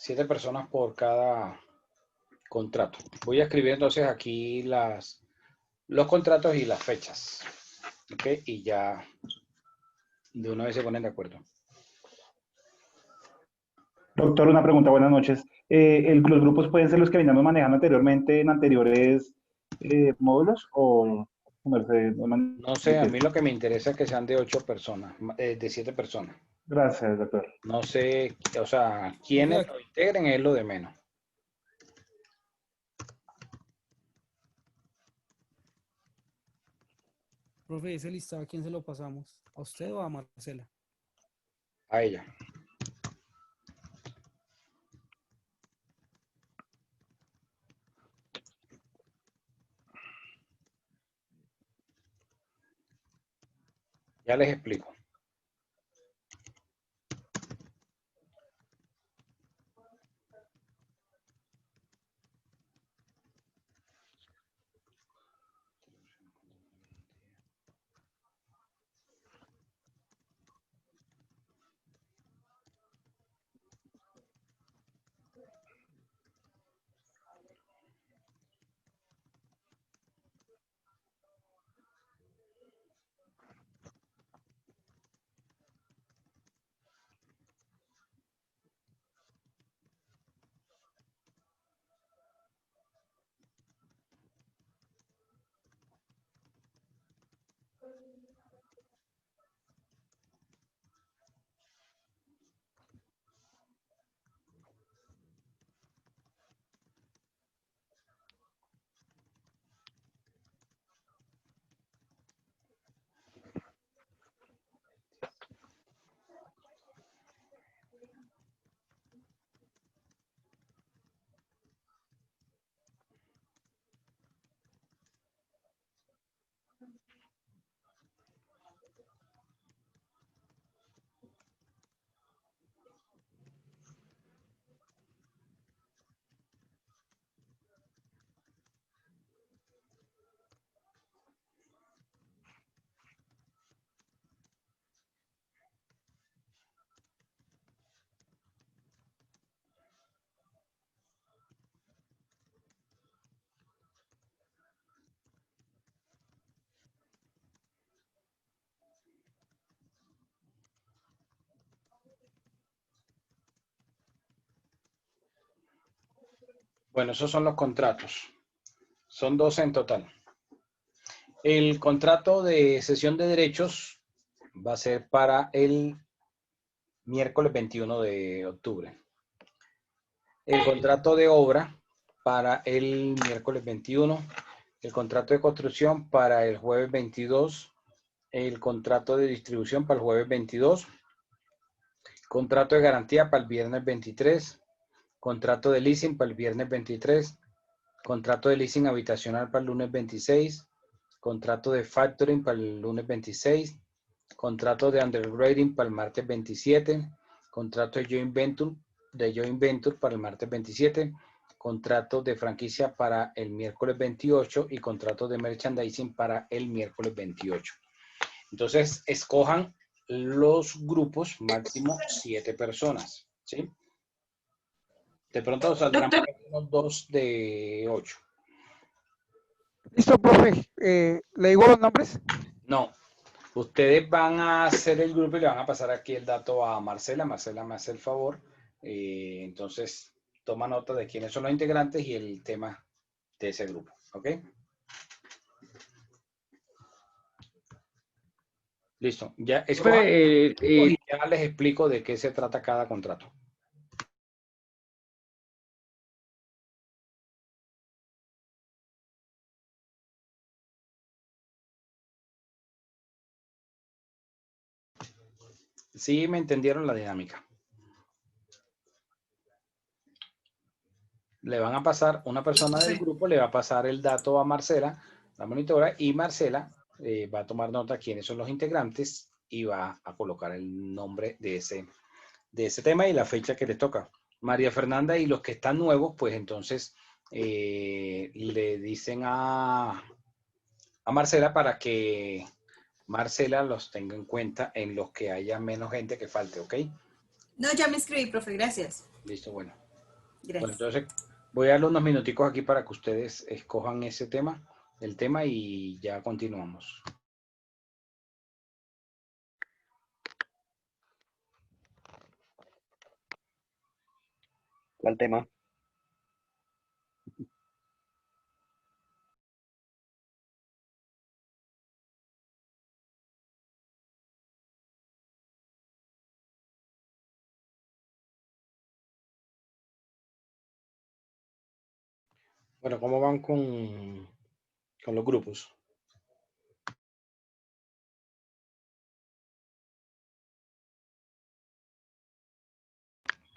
7 personas por cada contrato. Voy a escribir entonces aquí los contratos y las fechas. ¿Ok? Y ya de una vez se ponen de acuerdo. Doctor, una pregunta, buenas noches. ¿Los grupos pueden ser los que veníamos manejando anteriormente en anteriores módulos o No sé, a mí lo que me interesa es que sean de 8 personas, de 7 personas. Gracias, doctor. No sé, o sea, Profe, quienes lo integren es lo de menos. profe, ese listado, ¿a quién se lo pasamos? ¿A usted o a Marcela? A ella. Ya les explico. Bueno, esos son los contratos. Son 12 en total. El contrato de cesión de derechos va a ser para el miércoles 21 de octubre. El contrato de obra para el miércoles 21. El contrato de construcción para el jueves 22. El contrato de distribución para el jueves 22. Contrato de garantía para el viernes 23. Contrato de leasing para el viernes 23. Contrato de leasing habitacional para el lunes 26. Contrato de factoring para el lunes 26. Contrato de underwriting para el martes 27. Contrato de joint venture para el martes 27. Contrato de franquicia para el miércoles 28 y contrato de merchandising para el miércoles 28. Entonces, escojan los grupos, máximo 7 personas, ¿sí? De pronto saldrán unos 2 de 8. Listo, profe. ¿Le digo los nombres? No, ustedes van a hacer el grupo y le van a pasar aquí el dato a Marcela. Marcela me hace el favor. Entonces, toma nota de quiénes son los integrantes y el tema de ese grupo. ¿Ok? Listo. Ya escojan y ya les explico de qué se trata cada contrato. Sí, me entendieron la dinámica. Le van a pasar, una persona del grupo le va a pasar el dato a Marcela, la monitora, y Marcela va a tomar nota de quiénes son los integrantes y va a colocar el nombre de ese tema y la fecha que les toca. María Fernanda y los que están nuevos, pues entonces le dicen a Marcela para que Marcela los tenga en cuenta en los que haya menos gente que falte, ¿ok? No, ya me escribí, profe, gracias. Listo, bueno. Bueno, Gracias. entonces voy a darle unos minuticos aquí para que ustedes escojan ese tema, el tema, y ya continuamos. ¿Cuál tema? Bueno, ¿cómo van con los grupos?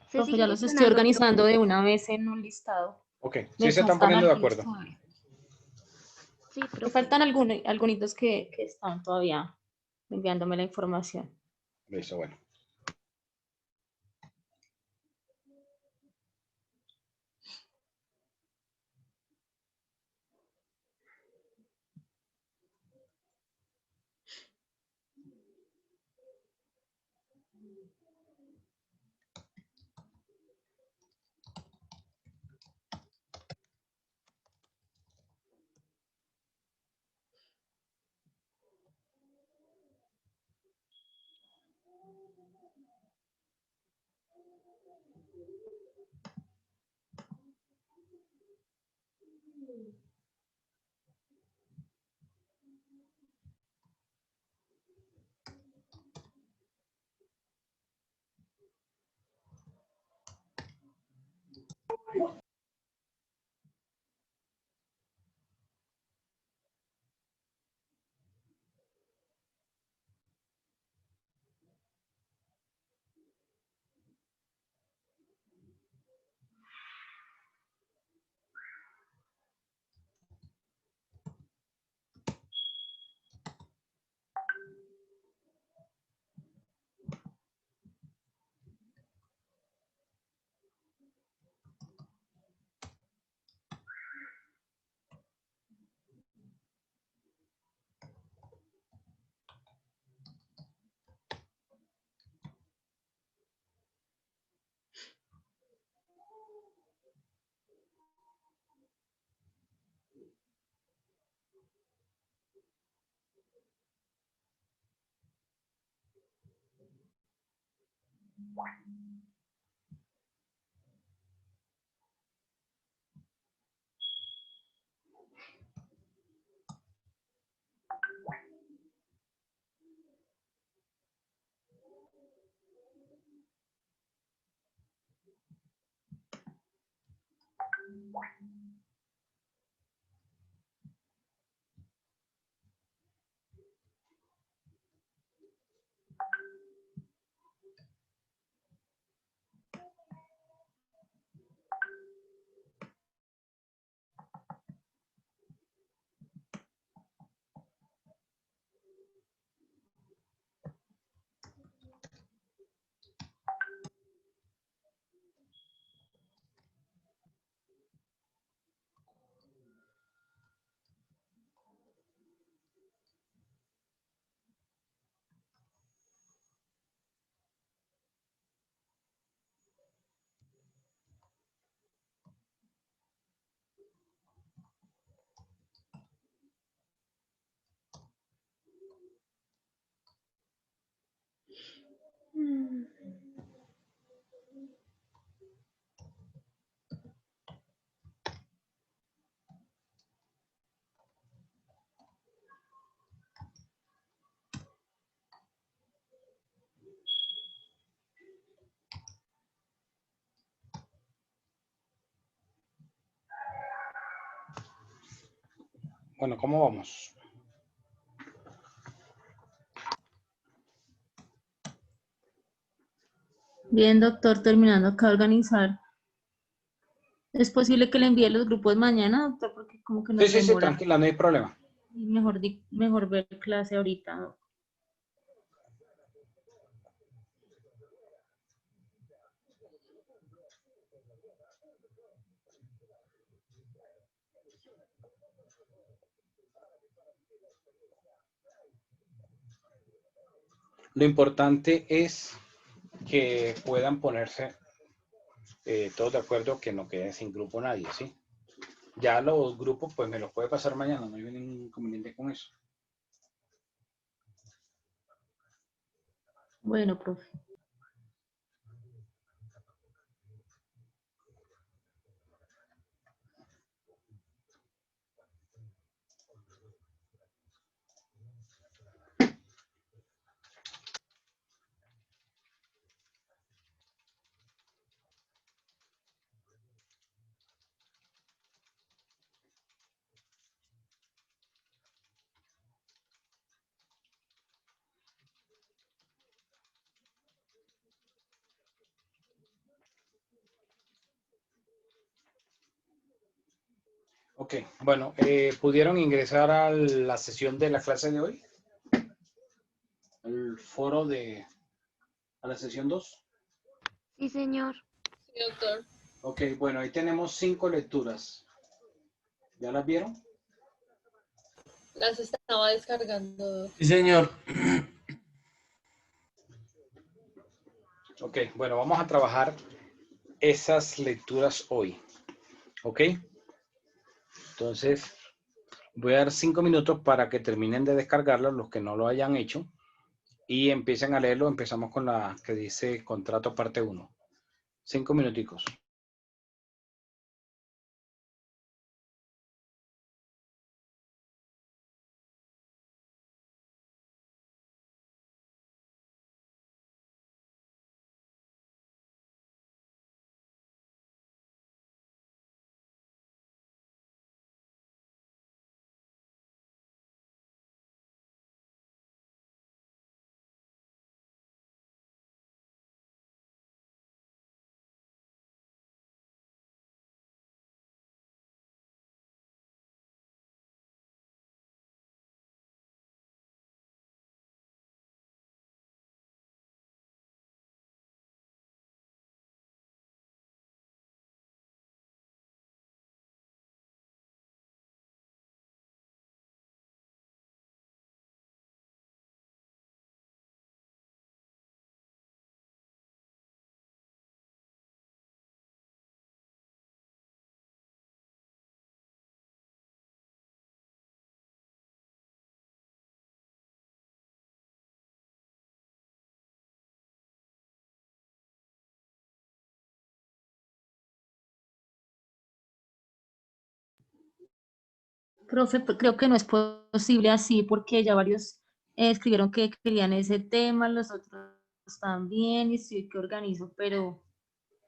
Se Profe, sigue ya los estoy gestionando otro organizando grupo. de una vez en un listado. Ok, sí Me se están faltan poniendo de algunos acuerdo. todavía. Sí, Me profe. faltan algunos que están todavía enviándome la información. Listo, bueno. Bueno, ¿cómo vamos? Bien, doctor, terminando acá de organizar. ¿Es posible que le envíe los grupos mañana, doctor? Porque como que Sí, nos sí, sí, demora. tranquila, no hay problema. Mejor ver clase ahorita. Lo importante es que puedan ponerse todos de acuerdo que no quede sin grupo nadie, ¿sí? Ya los grupos, pues me los puede pasar mañana, no hay ningún inconveniente con eso. Bueno, profe. Ok, bueno, ¿pudieron ingresar a la sesión de la clase de hoy? El foro a la sesión 2. Sí, señor. Sí, doctor. Ok, bueno, ahí tenemos 5 lecturas. ¿Ya las vieron? Las estaba descargando. Sí, señor. Ok, bueno, vamos a trabajar esas lecturas hoy. ¿Ok? Entonces, voy a dar 5 minutos para que terminen de descargarlas, los que no lo hayan hecho, y empiecen a leerlo. Empezamos con la que dice contrato parte 1. 5 minuticos. Profe, creo que no es posible así porque ya varios escribieron que querían ese tema, los otros también, y sí que organizo, pero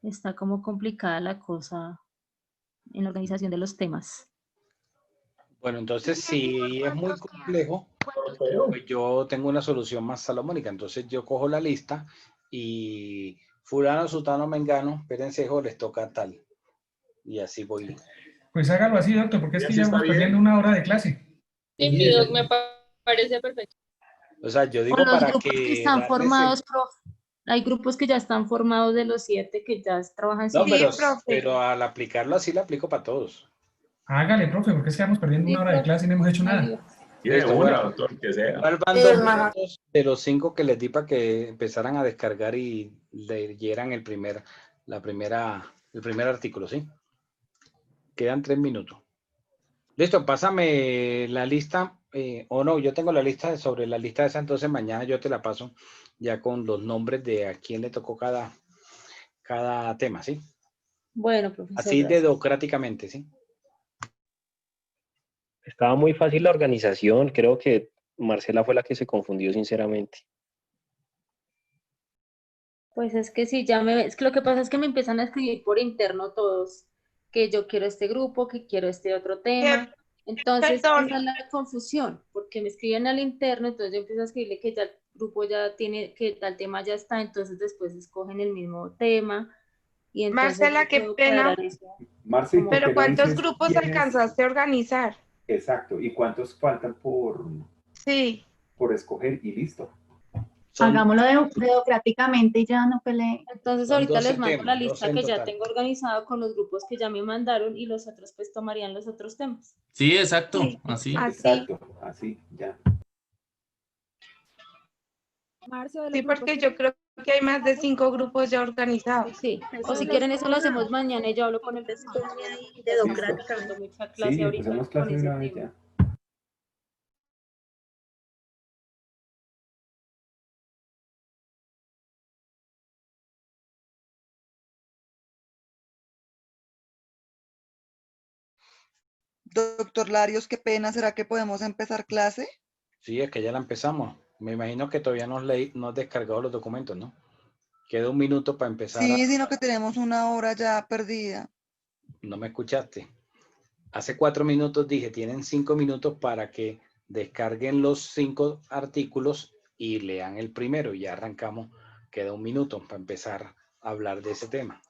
está como complicada la cosa en la organización de los temas. Bueno, entonces, si es muy complejo, ¿Cuántos pues yo tengo una solución más salomónica. Entonces, yo cojo la lista y fulano, sutano, mengano, perencejo, les toca tal. Y así voy. Pues hágalo así, doctor, porque es que ya está vamos bien. perdiendo una hora de clase. Sí, mi doc, me parece perfecto. O sea, yo O digo los para grupos que que están darles formados, profe. Hay grupos que ya están formados de los 7 que ya trabajan No, solos. pero al aplicarlo así, lo aplico para todos. Hágale, profe, porque es que vamos perdiendo Sí, una hora de profe. clase y no hemos hecho nada. Ayuda. Y de Listo, una, bueno. doctor, que sea. Igual van 2 minutos de los 5 que les di para que empezaran a descargar y leyeran el primer artículo, ¿sí? Quedan 3 minutos. Listo, pásame la lista, o no, yo tengo la lista sobre la lista esa, entonces mañana yo te la paso ya con los nombres de a quién le tocó cada tema, ¿sí? Bueno, profesor, Así gracias. dedocráticamente, ¿sí? Estaba muy fácil la organización, creo que Marcela fue la que se confundió sinceramente. Pues es que sí, es que lo que pasa es que me empiezan a escribir por interno todos, que yo quiero este grupo, que quiero este otro tema. Entonces, Perdón, esa es la confusión, porque me escriben al interno, entonces yo empiezo a escribirle que ya el grupo ya tiene, que tal tema ya está, entonces después escogen el mismo tema, y entonces Marcela, no qué puedo pena, cuadrar eso. Marce, ¿por pero qué no ¿cuántos dices grupos quiénes? alcanzaste a organizar? Exacto, ¿y cuántos faltan Sí, por escoger y listo? Son, Democráticamente y ya no peleen. Entonces son ahorita 12 les mando la temas, 12 lista en que ya total. tengo organizado con los grupos que ya me mandaron y los otros pues tomarían los otros temas. Sí, exacto, sí, así. así. Exacto, así, ya. Marce, de los Sí, grupos porque que yo creo que hay más de 5 grupos ya organizados. Sí, o si quieren eso lo hacemos mañana y yo hablo con el vecino. Mucha clase Sí, ahorita empezamos con clase de ese una vez tema. ya. Doctor Larios, qué pena, ¿será que podemos empezar clase? Sí, es que ya la empezamos. Me imagino que todavía no has descargado los documentos, ¿no? Queda un minuto para empezar. Sí, sino que tenemos una hora ya perdida. No me escuchaste. Hace 4 minutos dije, tienen 5 minutos para que descarguen los 5 artículos y lean el primero. Y ya arrancamos. Queda un minuto para empezar a hablar de ese tema.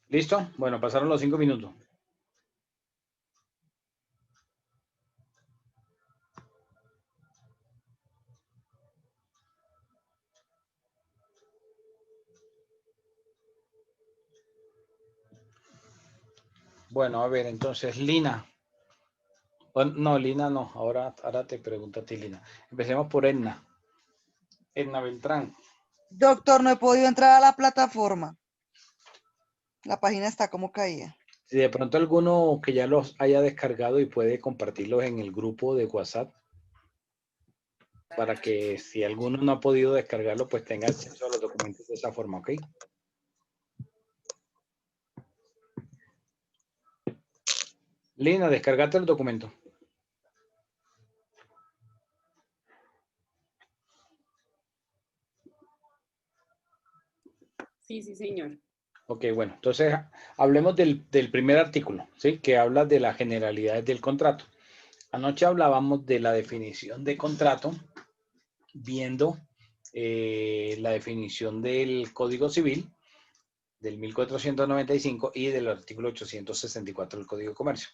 ¿Listo? Bueno, pasaron los 5 minutos. Bueno, a ver, entonces, Lina. No, Lina no. Ahora te pregunto a ti, Lina. Empecemos por Edna. Edna Beltrán. Doctor, no he podido entrar a la plataforma. La página está como caída. Si de pronto alguno que ya los haya descargado y puede compartirlos en el grupo de WhatsApp, para que si alguno no ha podido descargarlo, pues tenga acceso a los documentos de esa forma, ¿ok? Lina, descargate el documento. Sí, sí, señor. Ok, bueno, entonces hablemos del primer artículo, ¿sí? Que habla de las generalidades del contrato. Anoche hablábamos de la definición de contrato, viendo la definición del Código Civil, del 1495 y del artículo 864 del Código de Comercio.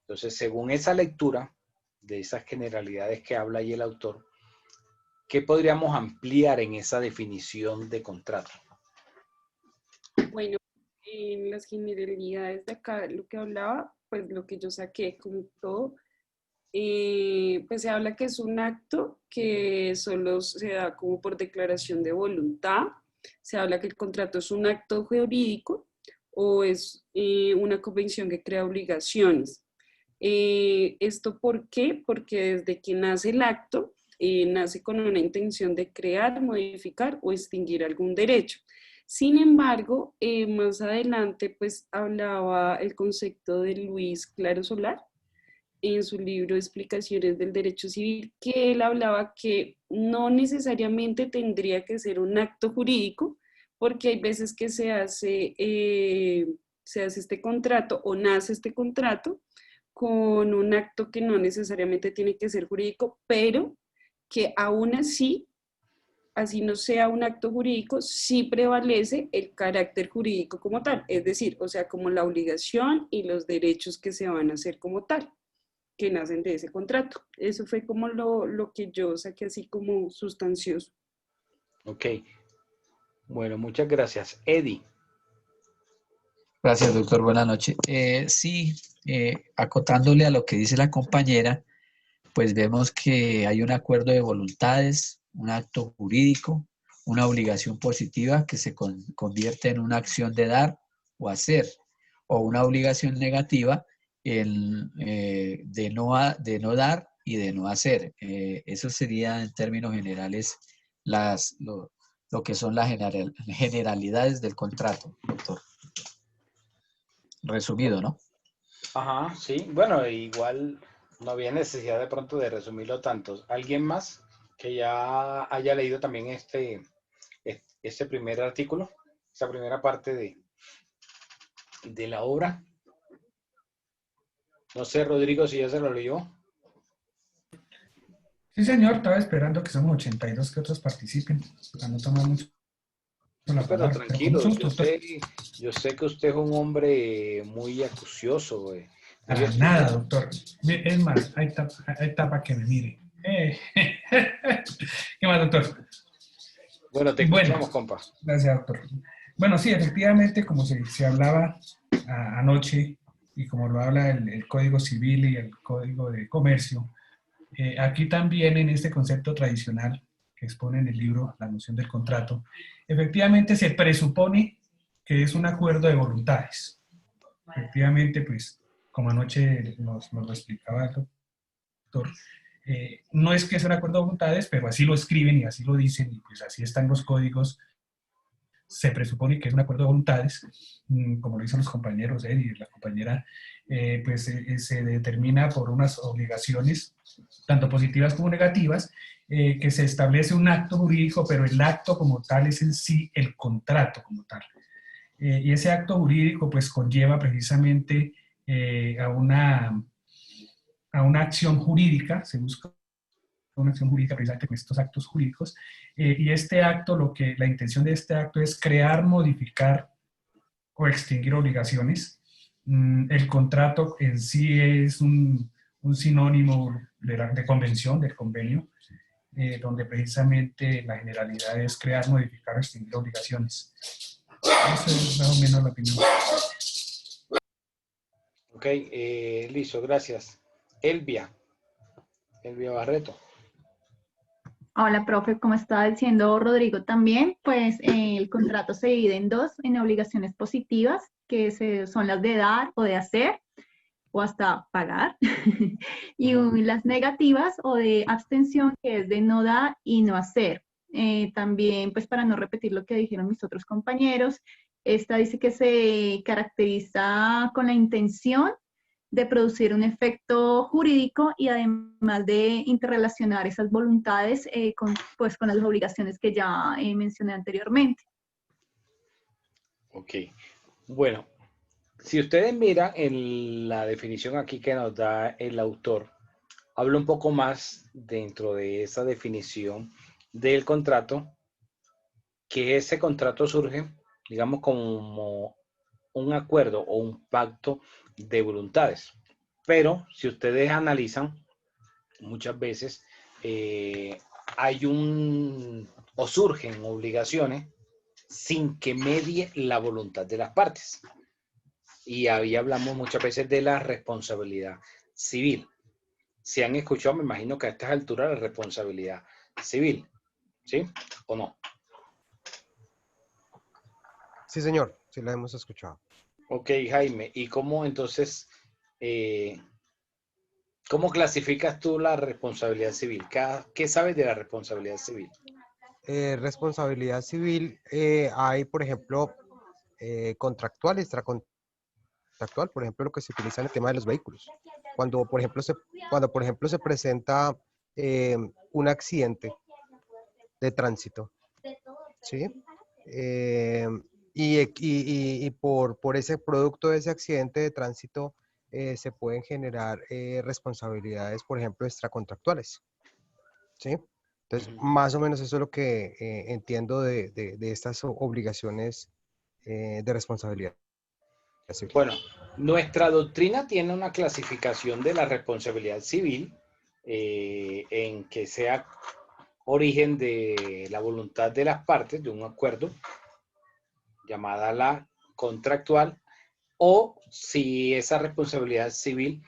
Entonces, según esa lectura de esas generalidades que habla ahí el autor, ¿qué podríamos ampliar en esa definición de contrato? Bueno, en las generalidades de acá, lo que hablaba, pues lo que yo saqué como todo, pues se habla que es un acto que solo se da como por declaración de voluntad, se habla que el contrato es un acto jurídico o es una convención que crea obligaciones. ¿Esto por qué? Porque desde que nace el acto, nace con una intención de crear, modificar o extinguir algún derecho. Sin embargo, más adelante, pues hablaba el concepto de Luis Claro Solar en su libro Explicaciones del Derecho Civil, que él hablaba que no necesariamente tendría que ser un acto jurídico, porque hay veces que se hace este contrato o nace este contrato con un acto que no necesariamente tiene que ser jurídico, pero que aún así no sea un acto jurídico, sí prevalece el carácter jurídico como tal, es decir, o sea, como la obligación y los derechos que se van a hacer como tal, que nacen de ese contrato. Eso fue como lo que yo saqué así como sustancioso. Ok. Bueno, muchas gracias. Eddie. Gracias, doctor. Buenas noches. Sí, acotándole a lo que dice la compañera, pues vemos que hay un acuerdo de voluntades, un acto jurídico, una obligación positiva que se convierte en una acción de dar o hacer, o una obligación negativa de no dar y de no hacer. Eso sería en términos generales lo que son las generalidades del contrato, doctor. Resumido, ¿no? Ajá, sí. Bueno, igual no había necesidad de pronto de resumirlo tanto. ¿Alguien más que ya haya leído también este primer artículo, esa primera parte de la obra. No sé, Rodrigo, si ya se lo leyó. Sí, señor, estaba esperando que somos 82 que otros participen, para no tomar mucho la No, pero palabra. Pero con tranquilo, mucho gusto, doctor. yo sé que usted es un hombre muy acucioso, muy Para estudioso. nada, doctor. Es más, hay tapa que me mire. ¿Qué más, doctor? Bueno, te escuchamos, compa. Gracias, doctor. Bueno, sí, efectivamente, como se hablaba anoche y como lo habla el Código Civil y el Código de Comercio, aquí también en este concepto tradicional que expone en el libro la noción del contrato, efectivamente se presupone que es un acuerdo de voluntades. Efectivamente, pues, como anoche nos lo explicaba el doctor, no es que sea un acuerdo de voluntades, pero así lo escriben y así lo dicen, y pues así están los códigos. Se presupone que es un acuerdo de voluntades, como lo dicen los compañeros, y la compañera, se determina por unas obligaciones, tanto positivas como negativas, que se establece un acto jurídico, pero el acto como tal es en sí el contrato como tal. Y ese acto jurídico pues conlleva precisamente a una acción jurídica, se busca una acción jurídica precisamente con estos actos jurídicos, y este acto, la intención de este acto es crear, modificar o extinguir obligaciones. El contrato en sí es un sinónimo de convención, del convenio, donde precisamente la generalidad es crear, modificar o extinguir obligaciones. Eso es más o menos la opinión. Ok, listo, gracias. Elvia Barreto. Hola, profe, como estaba diciendo Rodrigo también, pues el contrato se divide en dos, en obligaciones positivas, que son las de dar o de hacer, o hasta pagar, y las negativas o de abstención, que es de no dar y no hacer. También, pues para no repetir lo que dijeron mis otros compañeros, esta dice que se caracteriza con la intención de producir un efecto jurídico y además de interrelacionar esas voluntades con las obligaciones que ya mencioné anteriormente. Ok, bueno, si ustedes miran en la definición aquí que nos da el autor, habla un poco más dentro de esa definición del contrato, que ese contrato surge, digamos, como un acuerdo o un pacto de voluntades. Pero si ustedes analizan, muchas veces hay o surgen obligaciones sin que medie la voluntad de las partes. Y ahí hablamos muchas veces de la responsabilidad civil. Si han escuchado, me imagino que a estas alturas la responsabilidad civil, ¿sí? ¿O no? Sí, señor, sí la hemos escuchado. Ok, Jaime, ¿y cómo entonces, cómo clasificas tú la responsabilidad civil? ¿Qué sabes de la responsabilidad civil? Responsabilidad civil, hay, por ejemplo, contractual, extracontractual, por ejemplo, lo que se utiliza en el tema de los vehículos. Cuando, por ejemplo, se presenta un accidente de tránsito, ¿sí? Y por ese producto de ese accidente de tránsito se pueden generar responsabilidades, por ejemplo, extracontractuales, ¿sí? Entonces, más o menos eso es lo que entiendo de estas obligaciones de responsabilidad civil. Bueno, nuestra doctrina tiene una clasificación de la responsabilidad civil en que sea origen de la voluntad de las partes de un acuerdo, llamada la contractual, o si esa responsabilidad civil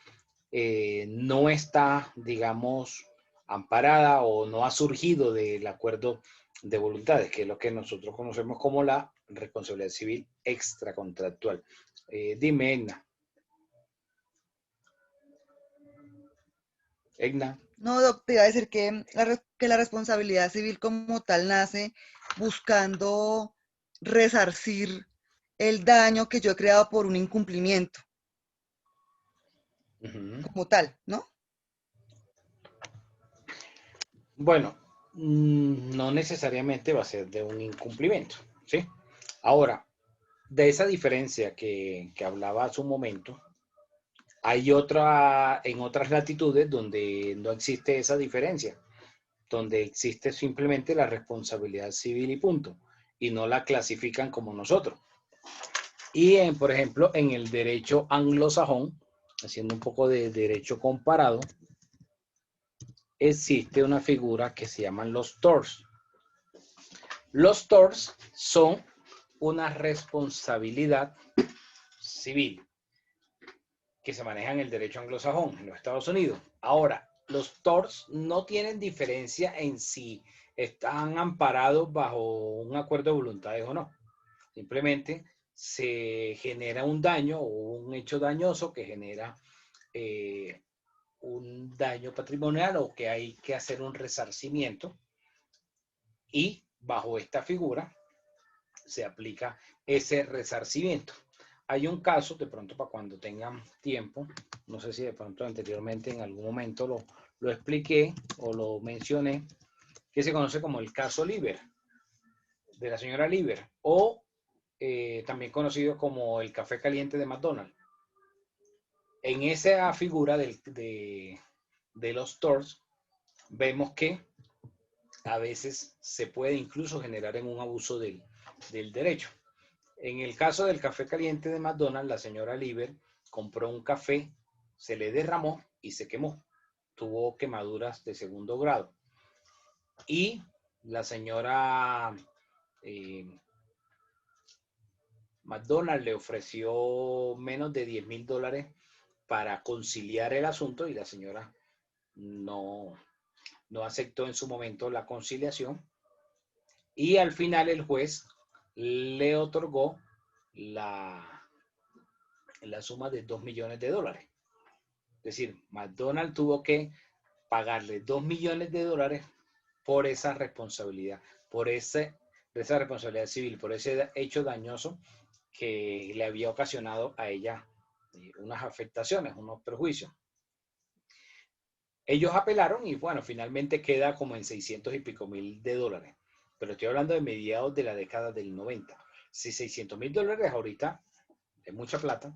no está, digamos, amparada o no ha surgido del acuerdo de voluntades, que es lo que nosotros conocemos como la responsabilidad civil extracontractual. Dime, Egna. Egna. No, Doc, te iba a decir que la responsabilidad civil como tal nace buscando resarcir el daño que yo he creado por un incumplimiento. Como tal, ¿no? Bueno, no necesariamente va a ser de un incumplimiento, ¿sí? Ahora, de esa diferencia que hablaba hace un momento, hay en otras latitudes donde no existe esa diferencia, donde existe simplemente la responsabilidad civil y punto, y no la clasifican como nosotros. Y, por ejemplo, en el derecho anglosajón, haciendo un poco de derecho comparado, existe una figura que se llaman los tort. Los torts son una responsabilidad civil que se maneja en el derecho anglosajón en los Estados Unidos. Ahora, los torts no tienen diferencia en si están amparados bajo un acuerdo de voluntades o no. Simplemente se genera un daño o un hecho dañoso que genera un daño patrimonial o que hay que hacer un resarcimiento, y bajo esta figura se aplica ese resarcimiento. Hay un caso, de pronto para cuando tengan tiempo, no sé si de pronto anteriormente en algún momento lo expliqué o lo mencioné, que se conoce como el caso Liber, de la señora Liber, o también conocido como el café caliente de McDonald's. En esa figura de los torts, vemos que a veces se puede incluso generar en un abuso del derecho. En el caso del café caliente de McDonald's, la señora Liber compró un café, se le derramó y se quemó. Tuvo quemaduras de segundo grado. Y la señora McDonald's le ofreció menos de $10,000 para conciliar el asunto, y la señora no aceptó en su momento la conciliación, y al final el juez le otorgó la suma de $2 millones. Es decir, McDonald's tuvo que pagarle $2 millones por esa responsabilidad, por esa responsabilidad civil, por ese hecho dañoso que le había ocasionado a ella unas afectaciones, unos perjuicios. Ellos apelaron y bueno, finalmente queda como en 600 y pico mil de dólares. Pero estoy hablando de mediados de la década del 90. Si $600,000 ahorita es mucha plata,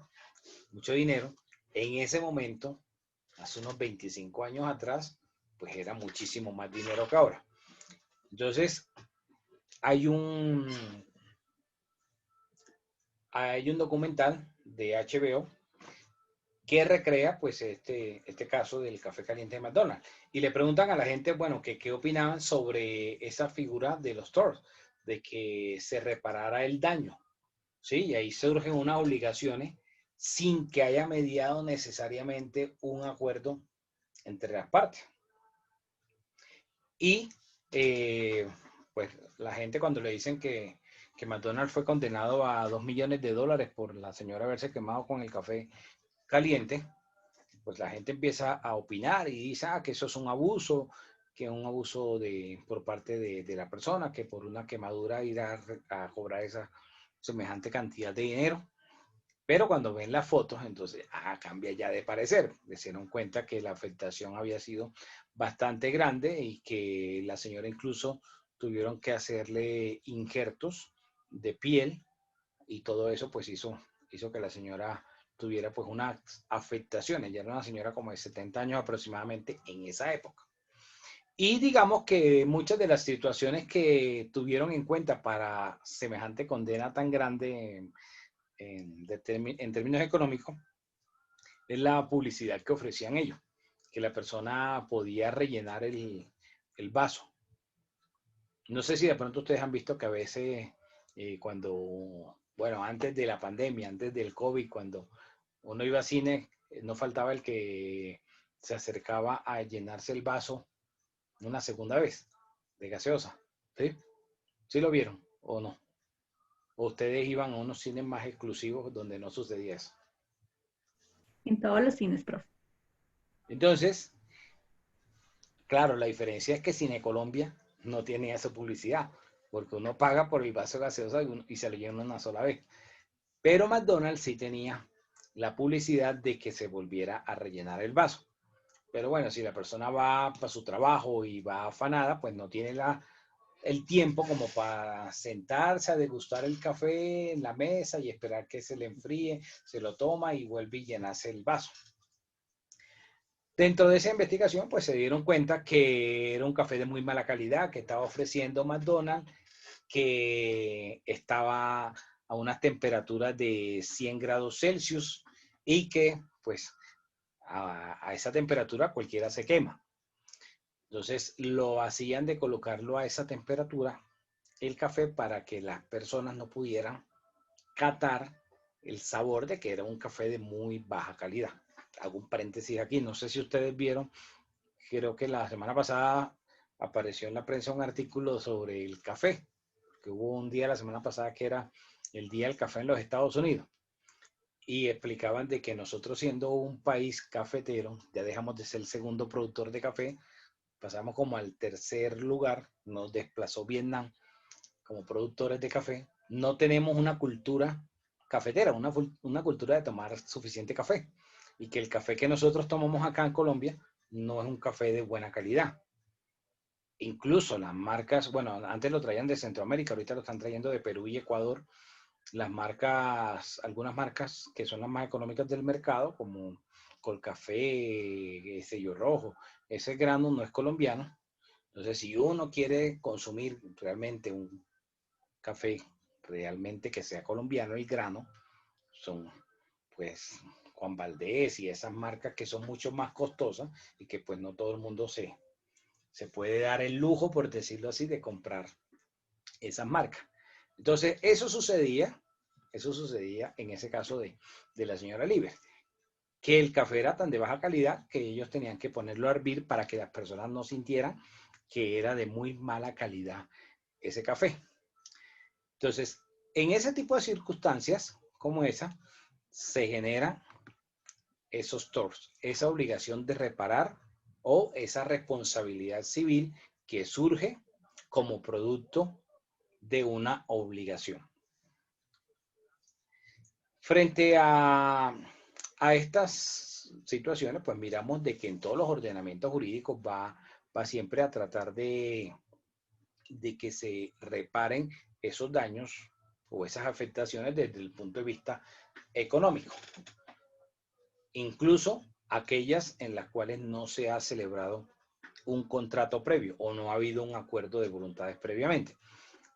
mucho dinero, en ese momento, hace unos 25 años atrás, pues era muchísimo más dinero que ahora. Entonces, hay un documental de HBO que recrea pues este caso del café caliente de McDonald's. Y le preguntan a la gente, bueno, que qué opinaban sobre esa figura de los torts, de que se reparara el daño, ¿sí? Y ahí surgen unas obligaciones sin que haya mediado necesariamente un acuerdo entre las partes. Y pues la gente cuando le dicen que McDonald's fue condenado a $2 millones por la señora haberse quemado con el café caliente, pues la gente empieza a opinar y dice que eso es un abuso, que es un abuso por parte de la persona, que por una quemadura irá a cobrar esa semejante cantidad de dinero. Pero cuando ven las fotos, entonces cambia ya de parecer. Se dieron cuenta que la afectación había sido bastante grande y que la señora incluso tuvieron que hacerle injertos de piel, y todo eso pues hizo que la señora tuviera pues unas afectaciones. Ya era una señora como de 70 años aproximadamente en esa época. Y digamos que muchas de las situaciones que tuvieron en cuenta para semejante condena tan grande en términos económicos es la publicidad que ofrecían ellos, que la persona podía rellenar el vaso. No sé si de pronto ustedes han visto que a veces antes de la pandemia, antes del COVID, cuando uno iba a cine, no faltaba el que se acercaba a llenarse el vaso una segunda vez de gaseosa. ¿Sí? ¿Sí lo vieron o no? ¿O ustedes iban a unos cines más exclusivos donde no sucedía eso? En todos los cines, profe. Entonces, claro, la diferencia es que Cine Colombia no tiene esa publicidad, porque uno paga por el vaso gaseosa y se lo llena una sola vez. Pero McDonald's sí tenía la publicidad de que se volviera a rellenar el vaso. Pero bueno, si la persona va para su trabajo y va afanada, pues no tiene el tiempo como para sentarse a degustar el café en la mesa y esperar que se le enfríe, se lo toma y vuelve y llenarse el vaso. Dentro de esa investigación, pues se dieron cuenta que era un café de muy mala calidad que estaba ofreciendo McDonald's, que estaba a unas temperaturas de 100 grados Celsius y que, pues, a esa temperatura cualquiera se quema. Entonces, lo hacían de colocarlo a esa temperatura, el café, para que las personas no pudieran catar el sabor de que era un café de muy baja calidad. Hago un paréntesis aquí, no sé si ustedes vieron, creo que la semana pasada apareció en la prensa un artículo sobre el café, que hubo un día la semana pasada que era el Día del Café en los Estados Unidos, y explicaban de que nosotros, siendo un país cafetero, ya dejamos de ser el segundo productor de café, pasamos como al tercer lugar, nos desplazó Vietnam como productores de café. No tenemos una cultura cafetera, una cultura de tomar suficiente café, y que el café que nosotros tomamos acá en Colombia no es un café de buena calidad. Incluso las marcas, bueno, antes lo traían de Centroamérica, ahorita lo están trayendo de Perú y Ecuador. Las marcas, algunas marcas que son las más económicas del mercado, como Colcafé, Sello Rojo, ese grano no es colombiano. Entonces, si uno quiere consumir realmente un café realmente que sea colombiano, el grano, son pues Juan Valdés y esas marcas que son mucho más costosas y que pues no todo el mundo se puede dar el lujo, por decirlo así, de comprar esas marcas. Entonces, eso sucedía en ese caso de la señora Liber, que el café era tan de baja calidad que ellos tenían que ponerlo a hervir para que las personas no sintieran que era de muy mala calidad ese café. Entonces, en ese tipo de circunstancias como esa, se generan esos TORs, esa obligación de reparar o esa responsabilidad civil que surge como producto de una obligación. Frente a estas situaciones, pues miramos de que en todos los ordenamientos jurídicos va siempre a tratar de que se reparen esos daños o esas afectaciones desde el punto de vista económico. Incluso aquellas en las cuales no se ha celebrado un contrato previo o no ha habido un acuerdo de voluntades previamente.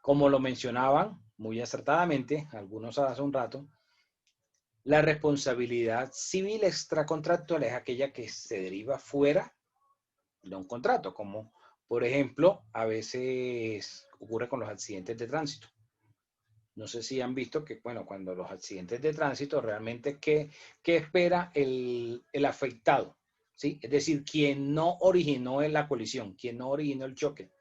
Como lo mencionaban muy acertadamente algunos hace un rato, la responsabilidad civil extracontractual es aquella que se deriva fuera de un contrato, como por ejemplo a veces ocurre con los accidentes de tránsito. No sé si han visto que, bueno, cuando los accidentes de tránsito realmente, ¿qué espera el afectado? ¿Sí? Es decir, quien no originó la colisión, quien no originó el choque,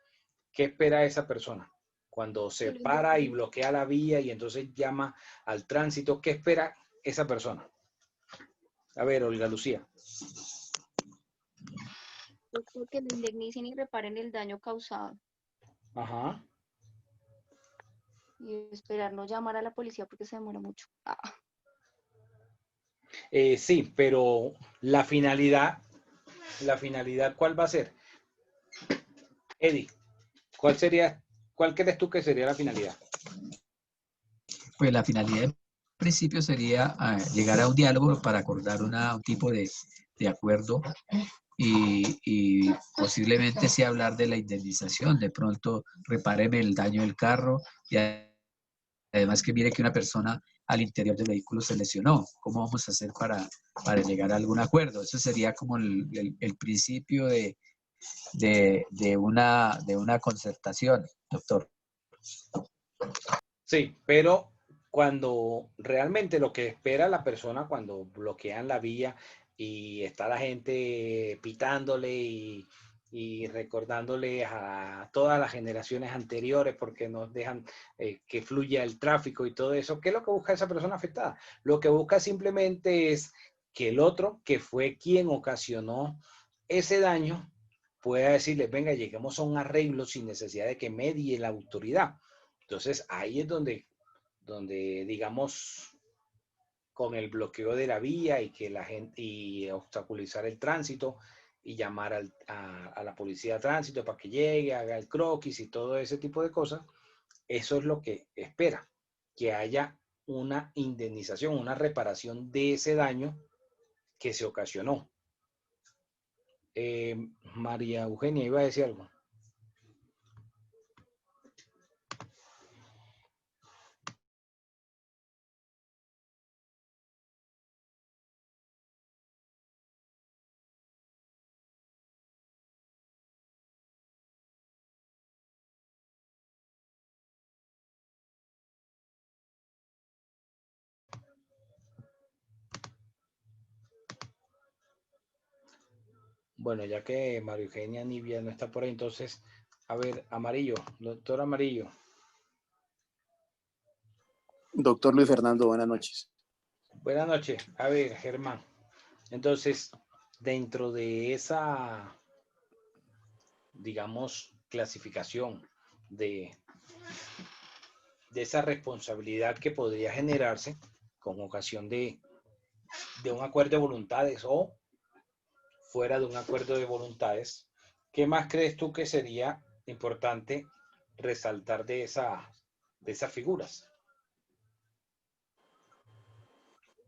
¿qué espera esa persona? Cuando se para y bloquea la vía y entonces llama al tránsito, ¿qué espera esa persona? A ver, Olga Lucía. Yo creo que lo indemnicen y reparen el daño causado. Ajá. Y esperar no llamar a la policía porque se demora mucho. Sí, pero la finalidad, ¿cuál va a ser? Eddie, ¿cuál crees tú que sería la finalidad? Pues la finalidad en principio sería llegar a un diálogo para acordar un tipo de acuerdo y posiblemente sí hablar de la indemnización. De pronto repáreme el daño del carro y además que mire que una persona al interior del vehículo se lesionó. ¿Cómo vamos a hacer para llegar a algún acuerdo? Eso sería como el principio de una concertación, doctor. Sí, pero cuando realmente lo que espera la persona cuando bloquean la vía y está la gente pitándole y recordándole a todas las generaciones anteriores porque nos dejan que fluya el tráfico y todo eso, ¿qué es lo que busca esa persona afectada? Lo que busca simplemente es que el otro, que fue quien ocasionó ese daño, pueda decirle, venga, lleguemos a un arreglo sin necesidad de que medie la autoridad. Entonces, ahí es donde digamos, con el bloqueo de la vía y que la gente y obstaculizar el tránsito, y llamar a la policía de tránsito para que llegue, haga el croquis y todo ese tipo de cosas. Eso es lo que espera, que haya una indemnización, una reparación de ese daño que se ocasionó. María Eugenia iba a decir algo. Bueno, ya que María Eugenia Nibia no está por ahí, entonces, a ver, Amarillo, doctor Amarillo. Doctor Luis Fernando, buenas noches. Buenas noches. A ver, Germán. Entonces, dentro de esa, digamos, clasificación de esa responsabilidad que podría generarse con ocasión de un acuerdo de voluntades o fuera de un acuerdo de voluntades, ¿qué más crees tú que sería importante resaltar de esas figuras?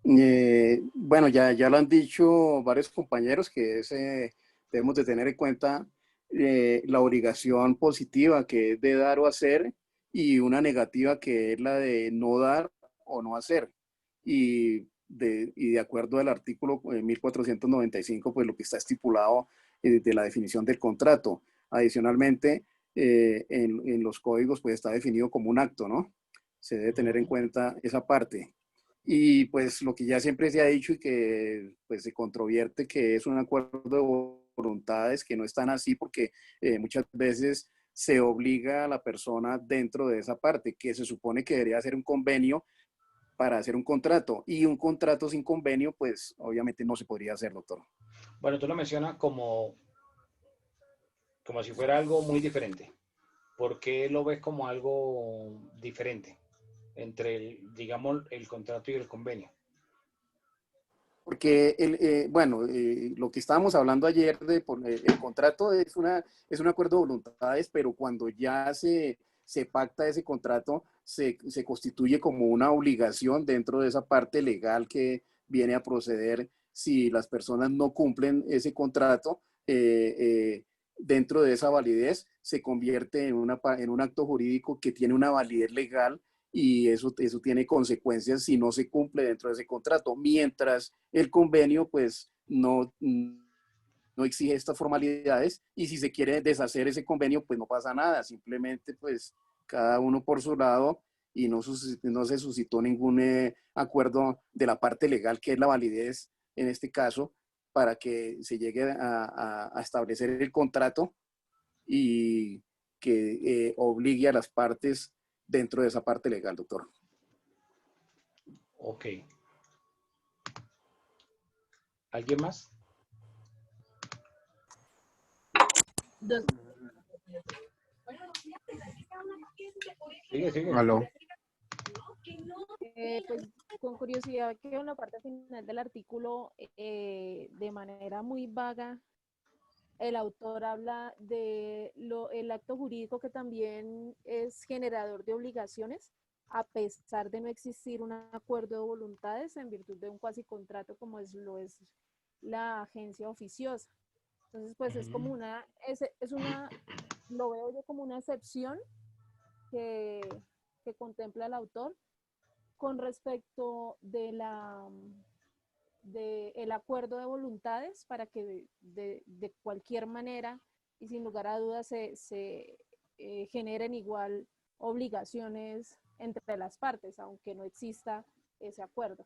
Bueno, ya lo han dicho varios compañeros que debemos de tener en cuenta la obligación positiva que es de dar o hacer y una negativa que es la de no dar o no hacer. Y de acuerdo al artículo 1495, pues lo que está estipulado de la definición del contrato. Adicionalmente, en los códigos pues está definido como un acto, ¿no? Se debe tener en cuenta esa parte. Y pues lo que ya siempre se ha dicho y que pues se controvierte que es un acuerdo de voluntades, que no están así porque muchas veces se obliga a la persona dentro de esa parte, que se supone que debería ser un convenio para hacer un contrato. Y un contrato sin convenio, pues obviamente no se podría hacer, doctor. Bueno, tú lo mencionas como si fuera algo muy diferente. ¿Por qué lo ves como algo diferente entre, digamos, el contrato y el convenio? Porque, lo que estábamos hablando ayer el contrato es un acuerdo de voluntades, pero cuando ya se pacta ese contrato, se constituye como una obligación dentro de esa parte legal que viene a proceder si las personas no cumplen ese contrato. Dentro de esa validez se convierte en un acto jurídico que tiene una validez legal y eso tiene consecuencias si no se cumple dentro de ese contrato, mientras el convenio pues no exige estas formalidades y si se quiere deshacer ese convenio pues no pasa nada, simplemente pues cada uno por su lado y no se suscitó ningún acuerdo de la parte legal que es la validez en este caso para que se llegue a establecer el contrato y que obligue a las partes dentro de esa parte legal, doctor. Ok. ¿Alguien más? Sigue. Aló. Pues con curiosidad que en la parte final del artículo, de manera muy vaga, el autor habla de el acto jurídico que también es generador de obligaciones, a pesar de no existir un acuerdo de voluntades en virtud de un cuasi contrato como lo es la agencia oficiosa. Entonces, pues es como lo veo yo como una excepción que contempla el autor con respecto de el acuerdo de voluntades para que de cualquier manera y sin lugar a dudas se generen igual obligaciones entre las partes, aunque no exista ese acuerdo.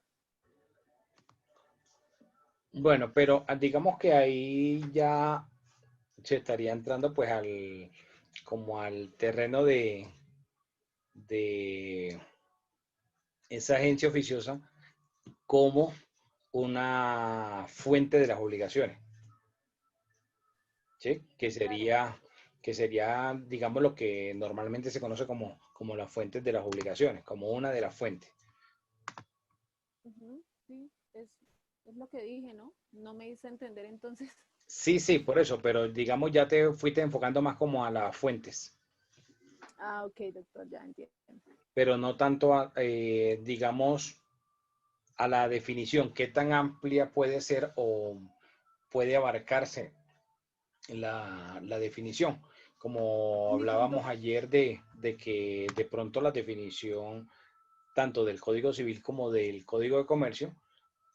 Bueno, pero digamos que ahí ya se estaría entrando pues como al terreno de esa agencia oficiosa como una fuente de las obligaciones, ¿sí? Que sería, digamos, lo que normalmente se conoce como las fuentes de las obligaciones, como una de las fuentes. Sí, es lo que dije, ¿no? No me hice entender entonces. Sí, sí, por eso, pero digamos ya te fuiste enfocando más como a las fuentes, Ah, ok, doctor, ya entiendo. pero no tanto a, digamos, a la definición, qué tan amplia puede ser o puede abarcarse la definición. Como Mi punto, hablábamos ayer de que de pronto la definición tanto del Código Civil como del Código de Comercio,